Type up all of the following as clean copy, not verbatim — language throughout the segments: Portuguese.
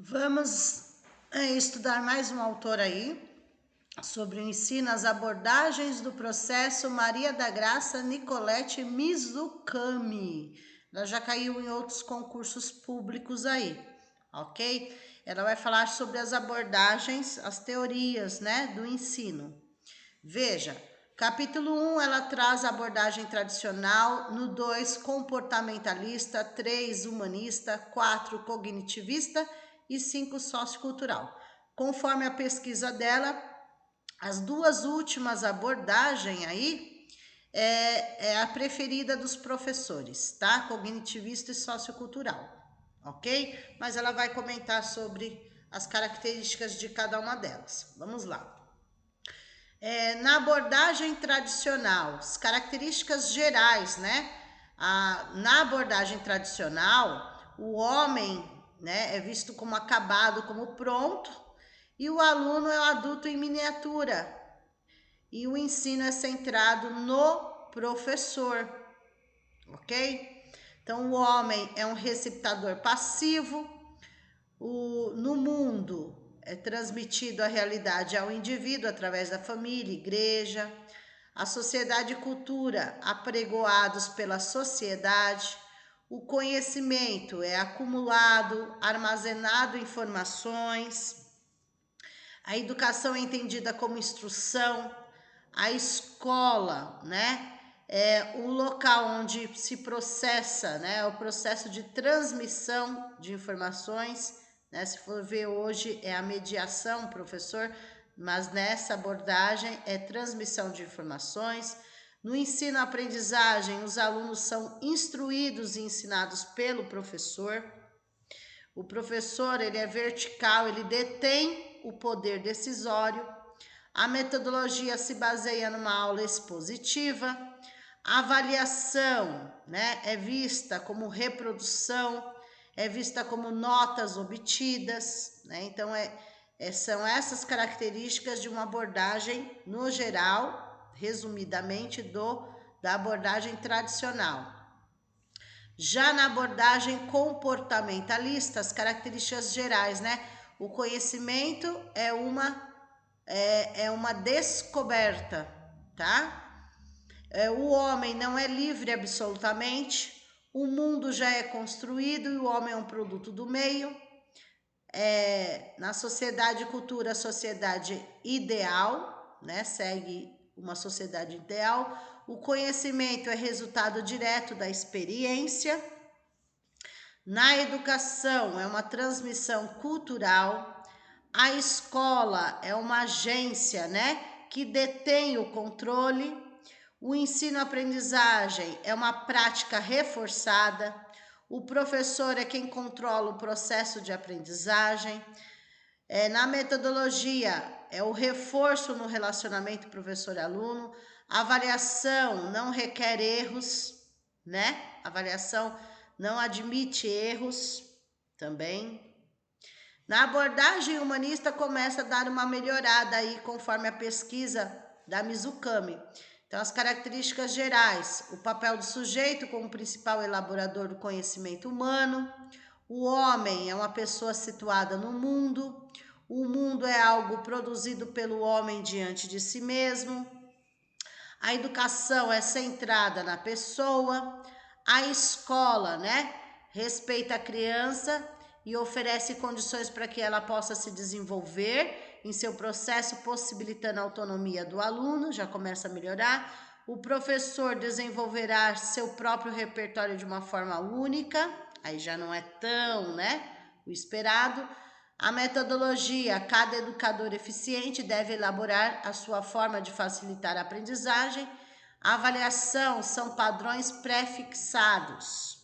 Vamos estudar mais um autor aí, sobre o ensino, as abordagens do processo Maria da Graça Nicolette Mizukami. Ela já caiu em outros concursos públicos aí, ok? Ela vai falar sobre as abordagens, as teorias, né, do ensino. Veja, capítulo 1, ela traz a abordagem tradicional, no 2, comportamentalista, 3, humanista, 4, cognitivista e 5, sociocultural. Conforme a pesquisa dela, as duas últimas abordagens aí é a preferida dos professores, tá? Cognitivista e sociocultural, ok? Mas ela vai comentar sobre as características de cada uma delas. Vamos lá. Na abordagem tradicional, as características gerais, né? Na abordagem tradicional, o homem, né, é visto como acabado, como pronto, e o aluno é o adulto em miniatura. E o ensino é centrado no professor, ok? Então, o homem é um receptador passivo, no mundo é transmitido a realidade ao indivíduo através da família, igreja, a sociedade e cultura apregoados pela sociedade, o conhecimento é acumulado, armazenado em informações, a educação é entendida como instrução, a escola, né? É o local onde se processa, né? O processo de transmissão de informações, né? Se for ver hoje é a mediação, professor, mas nessa abordagem é transmissão de informações. No ensino-aprendizagem, os alunos são instruídos e ensinados pelo professor. O professor, ele é vertical, ele detém o poder decisório. A metodologia se baseia numa aula expositiva. A avaliação, né, é vista como reprodução, é vista como notas obtidas, né? Então, são essas características de uma abordagem, no geral, resumidamente, da abordagem tradicional. Já na abordagem comportamentalista, as características gerais, né? O conhecimento é uma descoberta, tá? O homem não é livre absolutamente, o mundo já é construído e o homem é um produto do meio. Na sociedade e cultura, a sociedade ideal, né? Segue uma sociedade ideal. O conhecimento é resultado direto da experiência. Na educação, é uma transmissão cultural. A escola é uma agência, né, que detém o controle. O ensino-aprendizagem é uma prática reforçada. O professor é quem controla o processo de aprendizagem. Na metodologia, é o reforço no relacionamento professor-aluno. A avaliação não requer erros, né? A avaliação não admite erros também. Na abordagem humanista, começa a dar uma melhorada aí, conforme a pesquisa da Mizukami. Então, as características gerais: o papel do sujeito como principal elaborador do conhecimento humano. O homem é uma pessoa situada no mundo. O mundo é algo produzido pelo homem diante de si mesmo. A educação é centrada na pessoa. A escola, né, respeita a criança e oferece condições para que ela possa se desenvolver em seu processo, possibilitando a autonomia do aluno, já começa a melhorar. O professor desenvolverá seu próprio repertório de uma forma única, aí já não é tão, né, o esperado. A metodologia, cada educador eficiente deve elaborar a sua forma de facilitar a aprendizagem. A avaliação são padrões pré-fixados.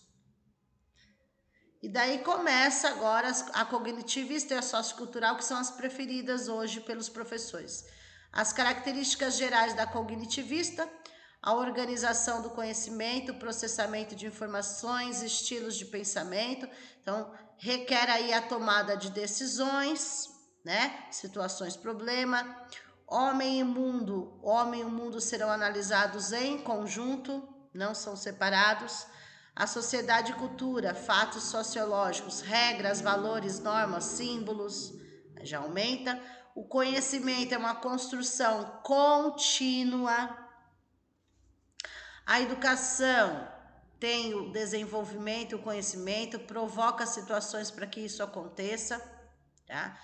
E daí começa agora a cognitivista e a sociocultural, que são as preferidas hoje pelos professores. As características gerais da cognitivista: a organização do conhecimento, processamento de informações, estilos de pensamento. Então, requer aí a tomada de decisões, né? Situações, problema. Homem e mundo serão analisados em conjunto, não são separados. A sociedade e cultura, fatos sociológicos, regras, valores, normas, símbolos, já aumenta. O conhecimento é uma construção contínua. A educação tem o desenvolvimento, o conhecimento, provoca situações para que isso aconteça, tá?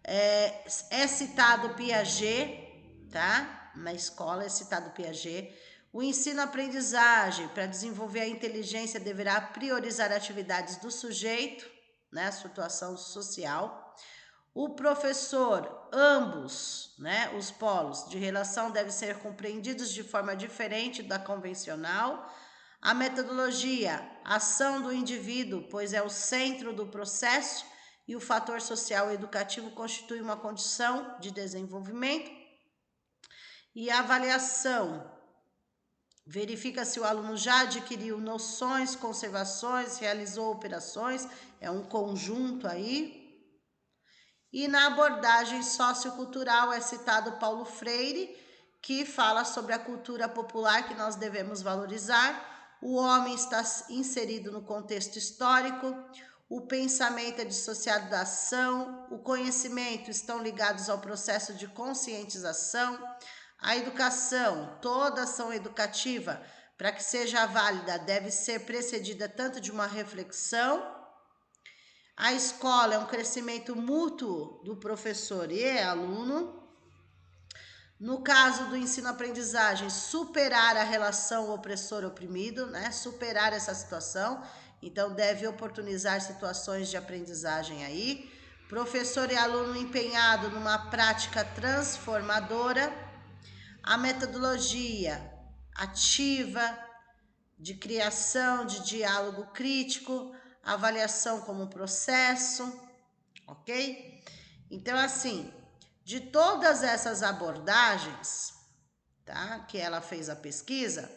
É citado Piaget, tá? Na escola é citado Piaget. O ensino-aprendizagem, para desenvolver a inteligência, deverá priorizar atividades do sujeito, né? A situação social. O professor, ambos, né? Os polos de relação devem ser compreendidos de forma diferente da convencional. A metodologia, ação do indivíduo, pois é o centro do processo, e o fator social e educativo constitui uma condição de desenvolvimento. E a avaliação, verifica se o aluno já adquiriu noções, conservações, realizou operações, é um conjunto aí. E na abordagem sociocultural é citado Paulo Freire, que fala sobre a cultura popular que nós devemos valorizar. O homem está inserido no contexto histórico, o pensamento é dissociado da ação, o conhecimento estão ligados ao processo de conscientização, a educação, toda ação educativa, para que seja válida, deve ser precedida tanto de uma reflexão. A escola é um crescimento mútuo do professor e aluno. No caso do ensino-aprendizagem, superar a relação opressor-oprimido, né? Superar essa situação. Então, deve oportunizar situações de aprendizagem aí. Professor e aluno empenhado numa prática transformadora. A metodologia ativa de criação, de diálogo crítico, avaliação como processo, ok? Então, assim, de todas essas abordagens, tá, que ela fez a pesquisa,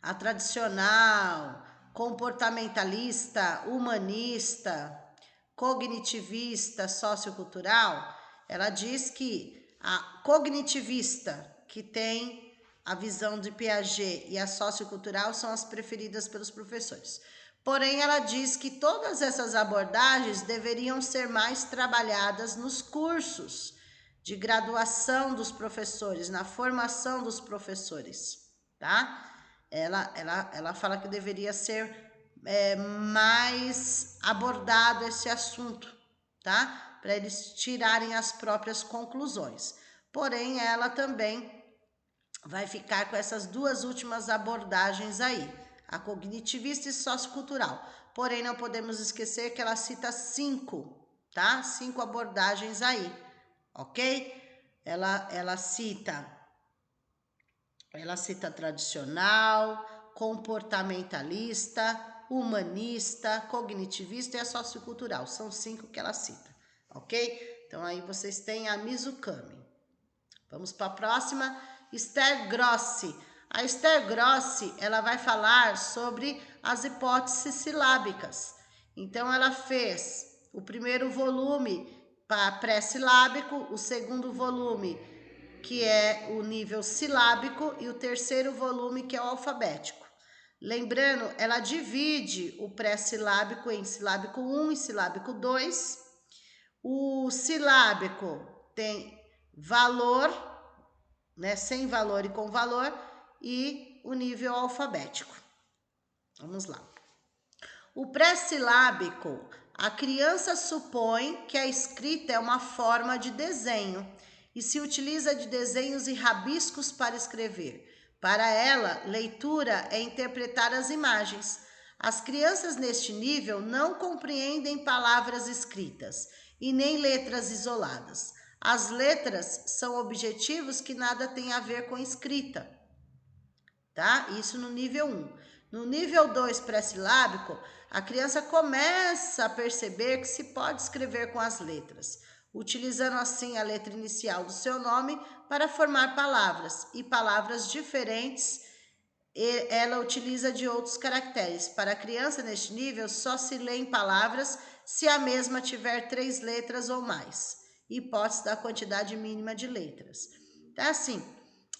a tradicional, comportamentalista, humanista, cognitivista, sociocultural, ela diz que a cognitivista, que tem a visão de Piaget, e a sociocultural são as preferidas pelos professores. Porém, ela diz que todas essas abordagens deveriam ser mais trabalhadas nos cursos de graduação dos professores, na formação dos professores, tá? Ela fala que deveria ser mais abordado esse assunto, tá? Para eles tirarem as próprias conclusões. Porém, ela também vai ficar com essas duas últimas abordagens aí, a cognitivista e sociocultural. Porém, não podemos esquecer que ela cita 5, tá? 5 abordagens aí, ok? Ela cita tradicional, comportamentalista, humanista, cognitivista e a sociocultural. São 5 que ela cita, ok? Então, aí vocês têm a Mizukami. Vamos para a próxima, Esther Grossi. A Esther Grossi, ela vai falar sobre as hipóteses silábicas. Então, ela fez o primeiro volume para pré-silábico, o segundo volume, que é o nível silábico, e o terceiro volume, que é o alfabético. Lembrando, ela divide o pré-silábico em silábico 1 e silábico 2. O silábico tem valor, né, sem valor e com valor, e o nível alfabético. Vamos lá. O pré-silábico, a criança supõe que a escrita é uma forma de desenho e se utiliza de desenhos e rabiscos para escrever. Para ela, leitura é interpretar as imagens. As crianças neste nível não compreendem palavras escritas e nem letras isoladas. As letras são objetivos que nada têm a ver com escrita, tá? Isso no nível 1. No nível 2 pré-silábico, a criança começa a perceber que se pode escrever com as letras, utilizando assim a letra inicial do seu nome para formar palavras, e palavras diferentes ela utiliza de outros caracteres. Para a criança neste nível, só se lê em palavras se a mesma tiver 3 letras ou mais. Hipótese da quantidade mínima de letras. Então, assim,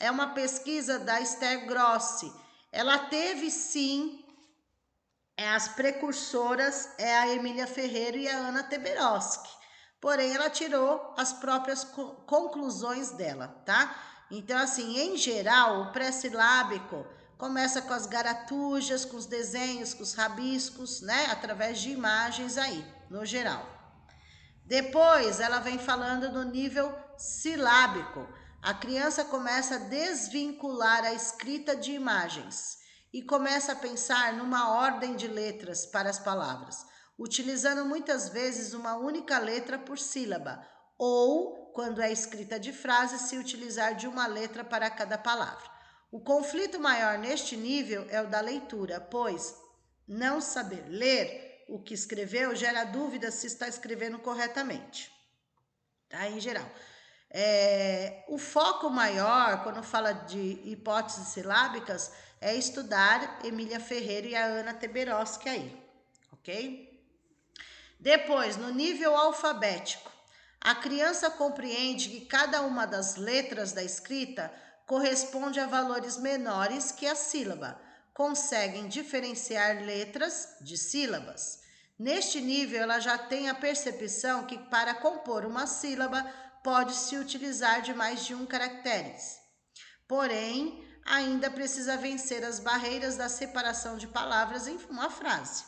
é uma pesquisa da Esther Grossi. Ela teve, sim, as precursoras é a Emília Ferreira e a Ana Teberoski. Porém, ela tirou as próprias conclusões dela, tá? Então, assim, em geral, o pré-silábico começa com as garatujas, com os desenhos, com os rabiscos, né? Através de imagens aí, no geral. Depois, ela vem falando do nível silábico. A criança começa a desvincular a escrita de imagens e começa a pensar numa ordem de letras para as palavras, utilizando muitas vezes uma única letra por sílaba, ou, quando é escrita de frase, se utilizar de uma letra para cada palavra. O conflito maior neste nível é o da leitura, pois não saber ler o que escreveu gera dúvida se está escrevendo corretamente, tá? Em geral. O foco maior, quando fala de hipóteses silábicas, é estudar Emília Ferreira e a Ana Teberoski aí, ok? Depois, no nível alfabético, a criança compreende que cada uma das letras da escrita corresponde a valores menores que a sílaba. Conseguem diferenciar letras de sílabas. Neste nível, ela já tem a percepção que para compor uma sílaba pode-se utilizar de mais de um caracteres. Porém, ainda precisa vencer as barreiras da separação de palavras em uma frase.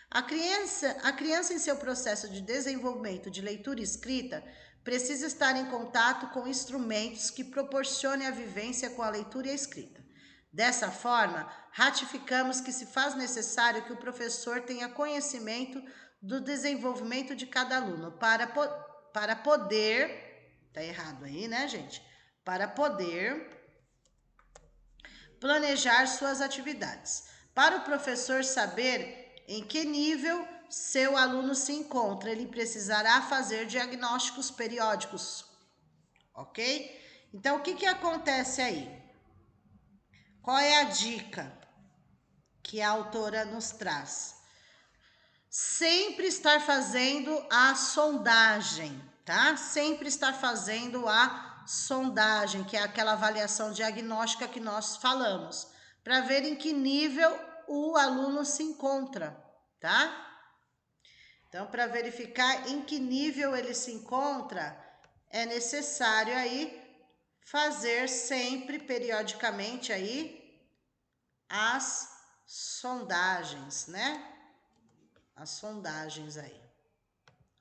A criança em seu processo de desenvolvimento de leitura e escrita precisa estar em contato com instrumentos que proporcionem a vivência com a leitura e a escrita. Dessa forma, ratificamos que se faz necessário que o professor tenha conhecimento do desenvolvimento de cada aluno para poder, tá errado aí, né, gente? Para poder planejar suas atividades. Para o professor saber em que nível seu aluno se encontra, ele precisará fazer diagnósticos periódicos, ok? Então, o que acontece aí? Qual é a dica que a autora nos traz? Sempre estar fazendo a sondagem, tá? Sempre estar fazendo a sondagem, que é aquela avaliação diagnóstica que nós falamos, para ver em que nível o aluno se encontra, tá? Então, para verificar em que nível ele se encontra, é necessário aí fazer sempre, periodicamente aí, as sondagens, né? As sondagens aí,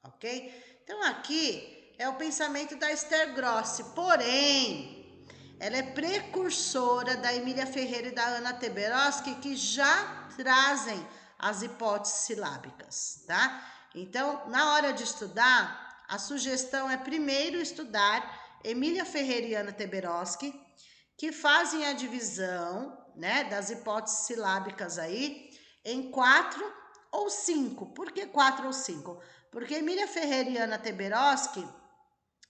ok? Então, aqui é o pensamento da Esther Grossi, porém, ela é precursora da Emília Ferreira e da Ana Teberoski, que já trazem as hipóteses silábicas, tá? Então, na hora de estudar, a sugestão é primeiro estudar Emília Ferreira e Ana Teberoski, que fazem a divisão, né, das hipóteses silábicas aí em 4 ou 5. Por que 4 ou 5? Porque Emília Ferreira e Ana Teberoski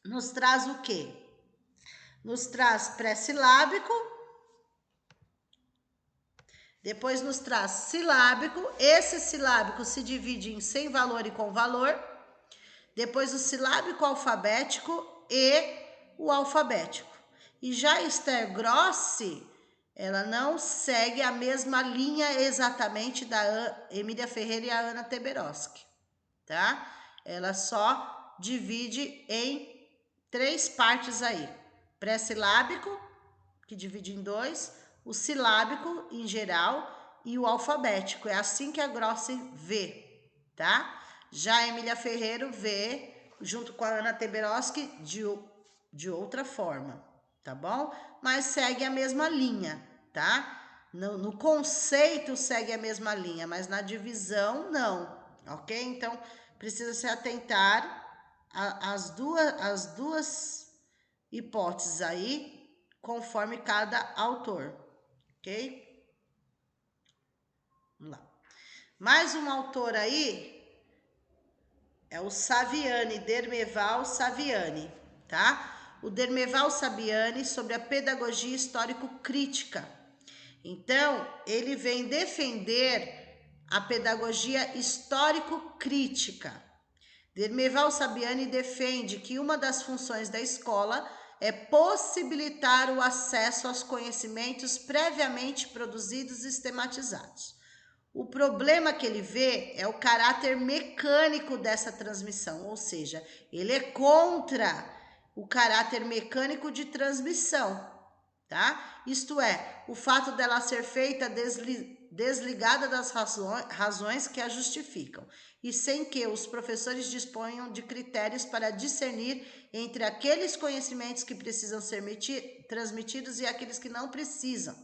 nos traz o quê? Nos traz pré-silábico, depois nos traz silábico. Esse silábico se divide em sem valor e com valor. Depois o silábico alfabético e o alfabético. E já Esther Grossi, ela não segue a mesma linha exatamente da Emília Ferreira e a Ana Teberoski, tá? Ela só divide em 3 partes aí. Pré-silábico, que divide em 2, o silábico em geral e o alfabético. É assim que a Grossi vê, tá? Já a Emília Ferreira vê, junto com a Ana Teberoski, de outra forma, tá bom? Mas segue a mesma linha, tá? No conceito segue a mesma linha, mas na divisão não, ok? Então, precisa se atentar às duas hipóteses aí, conforme cada autor, ok? Vamos lá. Mais um autor aí é o Saviani, Dermeval Saviani, tá? O Dermeval Saviani sobre a pedagogia histórico-crítica. Então, ele vem defender a pedagogia histórico-crítica. Dermeval Saviani defende que uma das funções da escola é possibilitar o acesso aos conhecimentos previamente produzidos e sistematizados. O problema que ele vê é o caráter mecânico dessa transmissão, ou seja, ele é contra o caráter mecânico de transmissão, tá? Isto é, o fato dela ser feita desligada das razões que a justificam, e sem que os professores disponham de critérios para discernir entre aqueles conhecimentos que precisam ser transmitidos e aqueles que não precisam.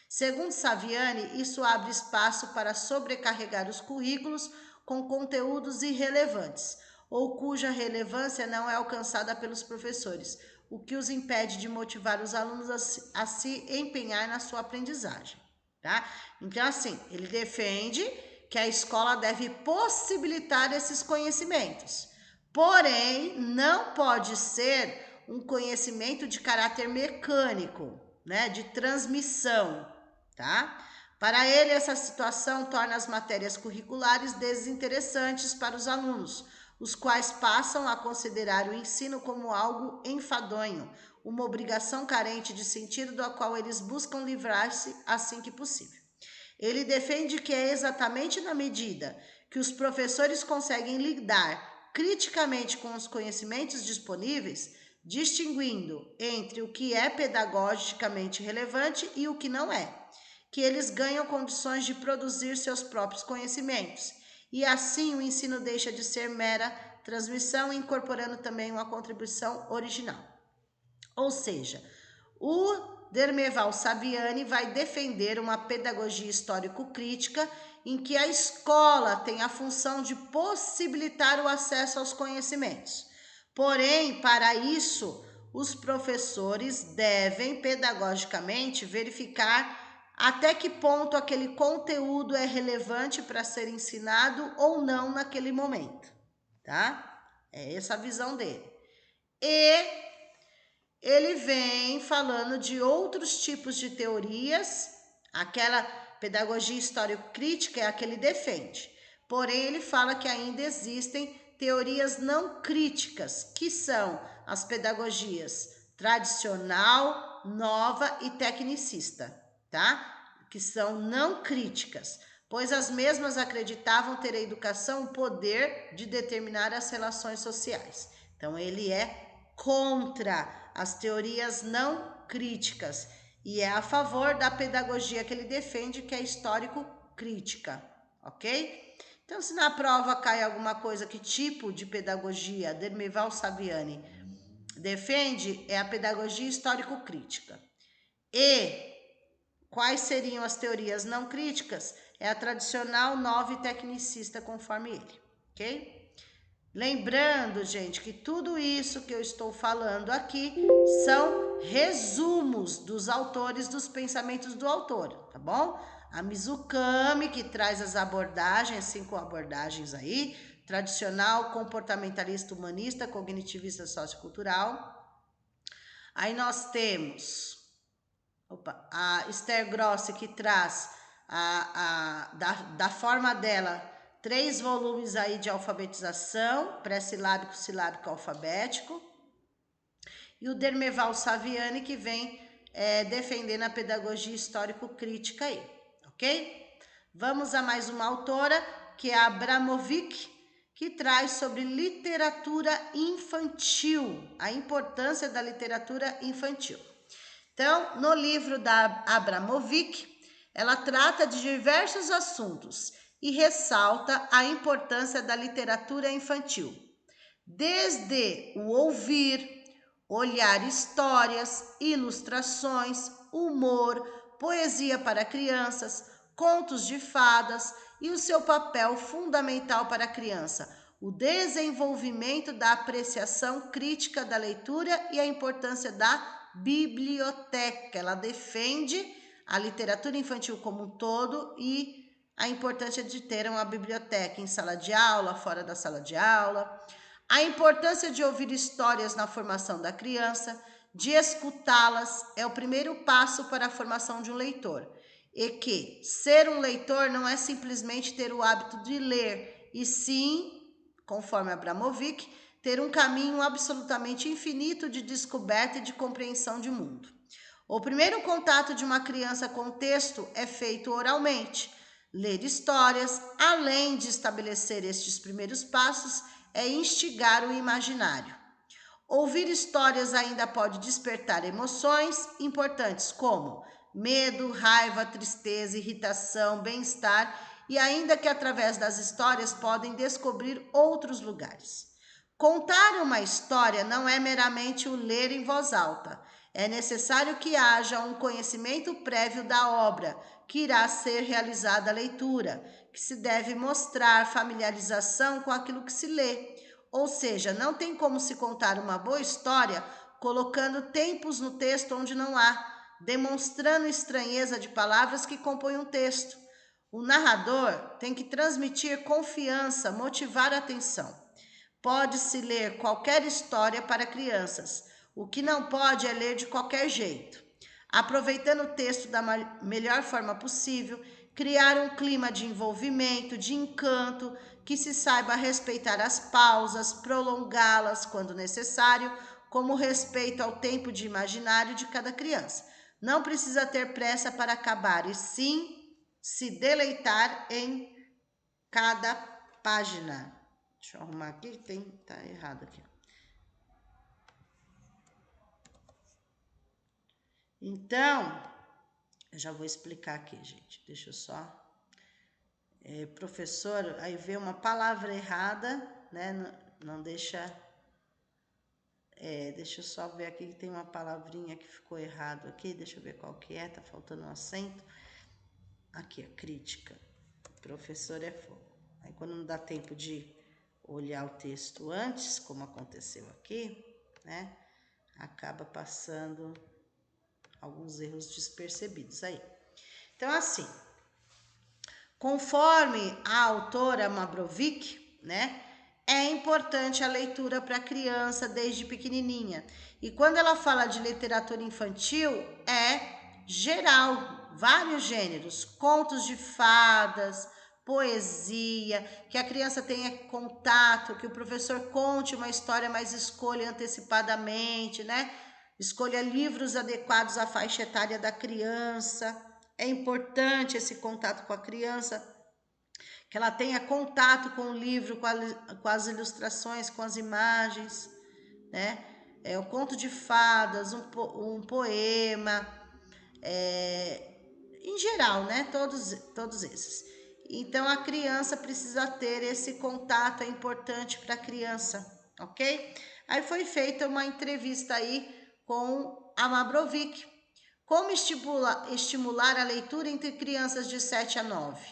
Segundo Saviani, isso abre espaço para sobrecarregar os currículos com conteúdos irrelevantes, ou cuja relevância não é alcançada pelos professores, o que os impede de motivar os alunos a se empenhar na sua aprendizagem, tá? Então, assim, ele defende que a escola deve possibilitar esses conhecimentos, porém, não pode ser um conhecimento de caráter mecânico, né, de transmissão, tá? Para ele, essa situação torna as matérias curriculares desinteressantes para os alunos, os quais passam a considerar o ensino como algo enfadonho, uma obrigação carente de sentido da qual eles buscam livrar-se assim que possível. Ele defende que é exatamente na medida que os professores conseguem lidar criticamente com os conhecimentos disponíveis, distinguindo entre o que é pedagogicamente relevante e o que não é, que eles ganham condições de produzir seus próprios conhecimentos. E assim o ensino deixa de ser mera transmissão, incorporando também uma contribuição original. Ou seja, o Dermeval Saviani vai defender uma pedagogia histórico-crítica em que a escola tem a função de possibilitar o acesso aos conhecimentos. Porém, para isso, os professores devem pedagogicamente verificar até que ponto aquele conteúdo é relevante para ser ensinado ou não naquele momento, tá? É essa a visão dele. E ele vem falando de outros tipos de teorias, aquela pedagogia histórico-crítica é a que ele defende. Porém, ele fala que ainda existem teorias não críticas, que são as pedagogias tradicional, nova e tecnicista, tá? Que são não críticas, pois as mesmas acreditavam ter a educação o poder de determinar as relações sociais. Então, ele é contra as teorias não críticas e é a favor da pedagogia que ele defende, que é histórico-crítica, ok? Então, se na prova cai alguma coisa, que tipo de pedagogia Dermeval Saviani defende, é a pedagogia histórico-crítica. E quais seriam as teorias não críticas? É a tradicional, nova e tecnicista, conforme ele, ok? Lembrando, gente, que tudo isso que eu estou falando aqui são resumos dos autores, dos pensamentos do autor, tá bom? A Mizukami, que traz as abordagens, 5 abordagens aí, tradicional, comportamentalista, humanista, cognitivista, sociocultural. Aí nós temos a Esther Grossi, que traz da forma dela 3 volumes aí de alfabetização, pré-silábico, silábico, alfabético. E o Dermeval Saviani, que vem defendendo a pedagogia histórico-crítica aí, ok? Vamos a mais uma autora, que é a Abramovic, que traz sobre literatura infantil, a importância da literatura infantil. Então, no livro da Abramovic, ela trata de diversos assuntos e ressalta a importância da literatura infantil, desde o ouvir, olhar histórias, ilustrações, humor, poesia para crianças, contos de fadas e o seu papel fundamental para a criança, o desenvolvimento da apreciação crítica da leitura e a importância da biblioteca. Ela defende a literatura infantil como um todo e a importância de ter uma biblioteca em sala de aula, fora da sala de aula, a importância de ouvir histórias na formação da criança, de escutá-las é o primeiro passo para a formação de um leitor, e que ser um leitor não é simplesmente ter o hábito de ler, e sim, conforme Abramovic, ter um caminho absolutamente infinito de descoberta e de compreensão de mundo. O primeiro contato de uma criança com o texto é feito oralmente, Ler histórias, além de estabelecer estes primeiros passos, é instigar o imaginário. Ouvir histórias ainda pode despertar emoções importantes como medo, raiva, tristeza, irritação, bem-estar e ainda que através das histórias podem descobrir outros lugares. Contar uma história não é meramente o ler em voz alta. É necessário que haja um conhecimento prévio da obra, que irá ser realizada a leitura, que se deve mostrar familiarização com aquilo que se lê. Ou seja, não tem como se contar uma boa história colocando tempos no texto onde não há, demonstrando estranheza de palavras que compõem um texto. O narrador tem que transmitir confiança, motivar a atenção. Pode-se ler qualquer história para crianças. O que não pode é ler de qualquer jeito. Aproveitando o texto da melhor forma possível, criar um clima de envolvimento, de encanto, que se saiba respeitar as pausas, prolongá-las quando necessário, como respeito ao tempo de imaginário de cada criança. Não precisa ter pressa para acabar, e sim se deleitar em cada página. Deixa eu arrumar aqui, tá errado aqui. Então, eu já vou explicar aqui, gente. Deixa eu só... professor, aí vê uma palavra errada, né? Não deixa... deixa eu só ver aqui que tem uma palavrinha que ficou errado aqui. Deixa eu ver qual que é, tá faltando um acento. Aqui, a crítica. Professor é fogo. Aí quando não dá tempo de olhar o texto antes, como aconteceu aqui, né? Acaba passando alguns erros despercebidos aí. Então, assim, conforme a autora Mavrovic, né? É importante a leitura para a criança desde pequenininha. E quando ela fala de literatura infantil, é geral, vários gêneros, contos de fadas, poesia, que a criança tenha contato, que o professor conte uma história, mas escolha antecipadamente, né? Escolha livros adequados à faixa etária da criança. É importante esse contato com a criança, que ela tenha contato com o livro, com as ilustrações, com as imagens, né? O conto de fadas, um poema, em geral, né? Todos esses. Então, a criança precisa ter esse contato, é importante para a criança, ok? Aí foi feita uma entrevista aí com a Mavrovic. Como estimular a leitura entre crianças de 7 a 9?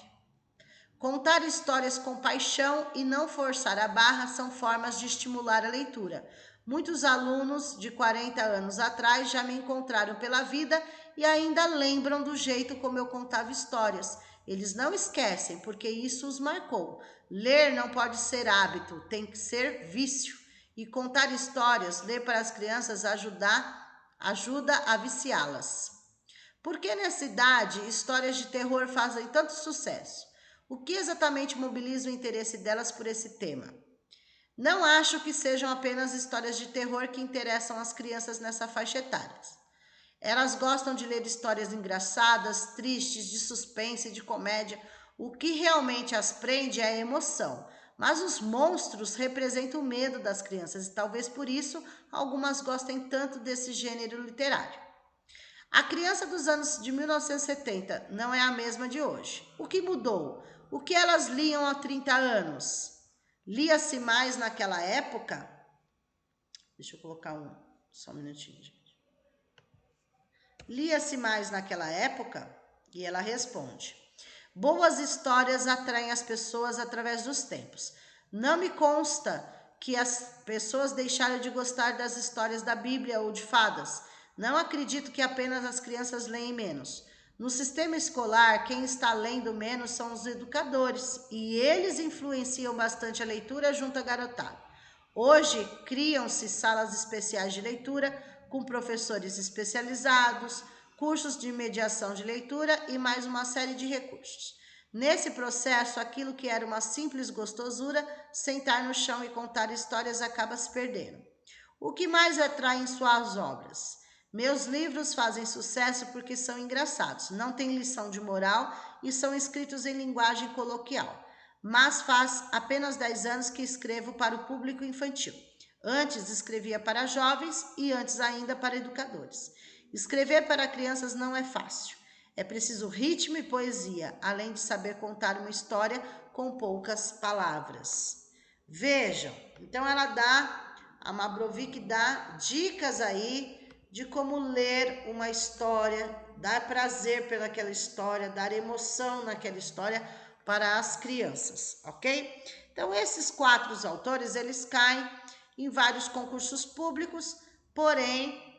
Contar histórias com paixão e não forçar a barra são formas de estimular a leitura. Muitos alunos de 40 anos atrás já me encontraram pela vida e ainda lembram do jeito como eu contava histórias. Eles não esquecem, porque isso os marcou. Ler não pode ser hábito, tem que ser vício. E contar histórias, ler para as crianças ajuda a viciá-las. Por que nessa idade histórias de terror fazem tanto sucesso? O que exatamente mobiliza o interesse delas por esse tema? Não acho que sejam apenas histórias de terror que interessam as crianças nessa faixa etária. Elas gostam de ler histórias engraçadas, tristes, de suspense, de comédia. O que realmente as prende é a emoção. Mas os monstros representam o medo das crianças e talvez por isso algumas gostem tanto desse gênero literário. A criança dos anos de 1970 não é a mesma de hoje. O que mudou? O que elas liam há 30 anos? Lia-se mais naquela época? Deixa eu colocar só um minutinho, gente. Lia-se mais naquela época? E ela responde: boas histórias atraem as pessoas através dos tempos. Não me consta que as pessoas deixaram de gostar das histórias da Bíblia ou de fadas. Não acredito que apenas as crianças leem menos. No sistema escolar, quem está lendo menos são os educadores, e eles influenciam bastante a leitura junto à garotada. Hoje, criam-se salas especiais de leitura com professores especializados, cursos de mediação de leitura e mais uma série de recursos. Nesse processo, aquilo que era uma simples gostosura, sentar no chão e contar histórias, acaba se perdendo. O que mais atrai em suas obras? Meus livros fazem sucesso porque são engraçados, não tem lição de moral e são escritos em linguagem coloquial. Mas faz apenas 10 anos que escrevo para o público infantil. Antes escrevia para jovens e antes ainda para educadores. Escrever para crianças não é fácil. É preciso ritmo e poesia, além de saber contar uma história com poucas palavras. Vejam, então a Mavrovic dá dicas aí de como ler uma história, dar prazer pelaquela história, dar emoção naquela história para as crianças, ok? Então, esses 4 autores, eles caem em vários concursos públicos, porém,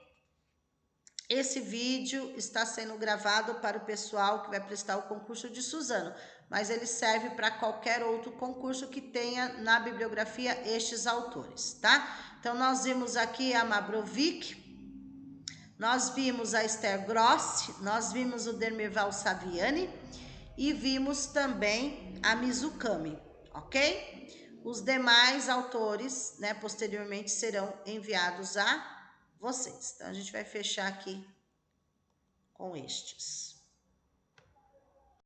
esse vídeo está sendo gravado para o pessoal que vai prestar o concurso de Suzano, mas ele serve para qualquer outro concurso que tenha na bibliografia estes autores, tá? Então, nós vimos aqui a Mavrovic, nós vimos a Esther Grossi, nós vimos o Dermerval Saviani e vimos também a Mizukami, ok? Os demais autores, né, posteriormente serão enviados a vocês. Então, a gente vai fechar aqui com estes.